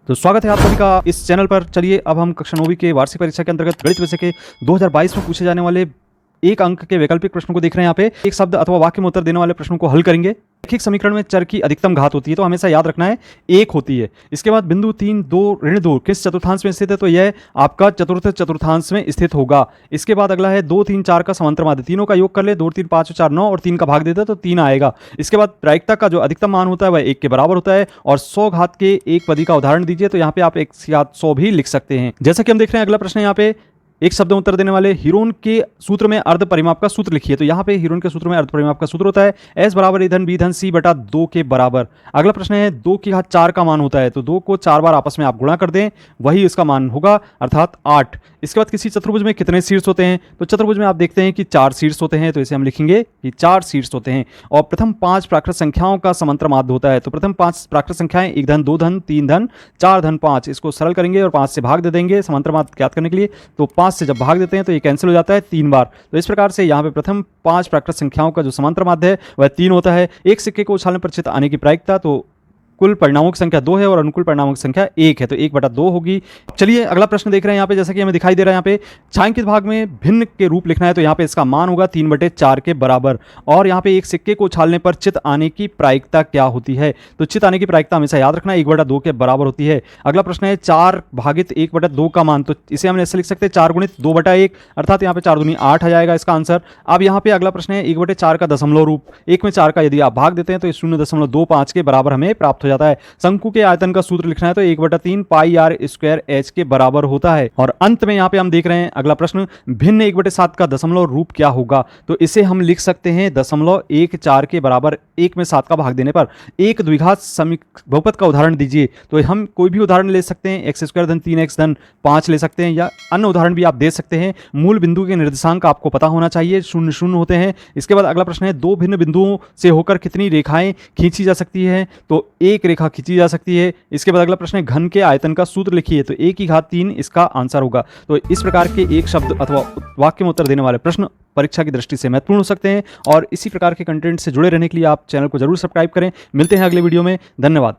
तो स्वागत है आप सभी का इस चैनल पर। चलिए अब हम कक्षा 9वीं के वार्षिक परीक्षा के अंतर्गत गणित विषय के 2022 में पूछे जाने वाले एक अंक के वैकल्पिक प्रश्नों को देख रहे हैं। यहाँ पे एक शब्द अथवा वाक्य में उत्तर देने वाले प्रश्नों को हल करेंगे। रैखिक समीकरण में चर की अधिकतम घात होती है तो हमेशा याद रखना है 1 होती है। इसके बाद बिंदु 3 2 ऋण 2 किस चतुर्थांश में स्थित है, तो यह आपका चतुर्थ चतुर्थांश में स्थित होगा। इसके बाद अगला है 2 3 4 का समांतर माध्य, तीनों का योग कर ले, 2 3 5 4 9 और 3 का भाग देता है तो 3 आएगा। इसके बाद प्रायिकता का जो अधिकतम मान होता है वह 1 के बराबर होता है और 100 घात के एक पदी का उदाहरण दीजिए, तो यहाँ पे आप 1/100 भी लिख सकते हैं। जैसा कि हम देख रहे हैं अगला प्रश्न है, यहाँ पे एक शब्द में उत्तर देने वाले हीरोन के सूत्र में अर्ध परिमाप का सूत्र लिखिए। तो यहाँ पे हीरोन के सूत्र में अर्ध परिमाप का सूत्र होता है S बराबर A धन B धन C बटा 2 के बराबर। अगला प्रश्न है 2 की घात 4 का मान होता है, तो 2 को 4 बार आपस में आप गुणा कर दें, वही इसका मान होगा अर्थात 8। इसके बाद किसी चतुर्भुज में कितने शीर्ष होते हैं, तो चतुर्भुज में आप देखते हैं कि 4 शीर्ष होते हैं, तो इसे हम लिखेंगे कि 4 शीर्ष होते हैं। और प्रथम 5 प्राकृत संख्याओं का समांतर माध्य होता है, तो प्रथम 5 प्राकृत संख्याएं 1 धन 2 धन 3 धन 4 धन 5, इसको सरल करेंगे और 5 से भाग दे देंगे समांतर माध्य ज्ञात करने के लिए। तो 5 से जब भाग देते हैं तो ये कैंसिल हो जाता है 3 बार। तो इस प्रकार से यहाँ पे प्रथम 5 प्राकृत संख्याओं का जो समांतर माध्य है वह 3 होता है। एक सिक्के को उछालने पर चित आने की प्रायिकता, तो कुल परिणामों की संख्या 2 है और अनुकूल परिणामों की संख्या 1 है, तो 1/2 होगी। चलिए अगला प्रश्न देख रहे हैं यहाँ पे, जैसा कि हमें दिखाई दे रहा है यहाँ पे छायांकित भाग में भिन्न के रूप लिखना है, तो यहाँ पे इसका मान होगा 3/4 के बराबर। और यहाँ पे एक सिक्के को उछालने पर चित आने की प्रायिकता क्या होती है, तो चित आने की प्रायिकता हमेशा याद रखना 1/2 के बराबर होती है। अगला प्रश्न है 4 भागित 1/2 का मान, तो इसे हम ऐसे लिख सकते हैं 4 गुणित 2/1, अर्थात यहाँ पे 4 दूनी 8 आ जाएगा इसका आंसर। अब यहाँ पे अगला प्रश्न है 1/4 का दशमलव रूप, 1 में 4 का यदि आप भाग देते हैं तो 0.25 के बराबर हमें प्राप्त हो जाता है। शंकु के आयतन का सूत्र लिखना है, तो 1/3 पाई आर स्क्वायर एच के बराबर होता है। और अंत में यहाँ पे हम देख रहे हैं अगला प्रश्न, भिन्न 1/7 का दशमलव रूप क्या होगा, तो इसे हम लिख सकते हैं 0.14 के बराबर 1 में 7 का भाग देने पर। एक द्विघात बहुपद का उदाहरण दीजिए, तो हम कोई भी उदाहरण ले सकते हैं, x² धन 3x धन 5 ले सकते हैं, या अन्य उदाहरण भी आप दे सकते हैं। मूल बिंदु के निर्देशांक आपको पता होना चाहिए, 0 0 होते हैं। इसके बाद अगला प्रश्न है 2 भिन्न बिंदुओं से होकर कितनी रेखाएं खींची जा सकती है, तो एक रेखा खींची जा सकती है। इसके बाद अगला प्रश्न है घन के आयतन का सूत्र लिखिए, तो 1 की घात 3 इसका आंसर होगा। तो इस प्रकार के एक शब्द अथवा वाक्य में उत्तर देने वाले प्रश्न परीक्षा की दृष्टि से महत्वपूर्ण हो सकते हैं। और इसी प्रकार के कंटेंट से जुड़े रहने के लिए आप चैनल को जरूर सब्सक्राइब करें। मिलते हैं अगले वीडियो में, धन्यवाद।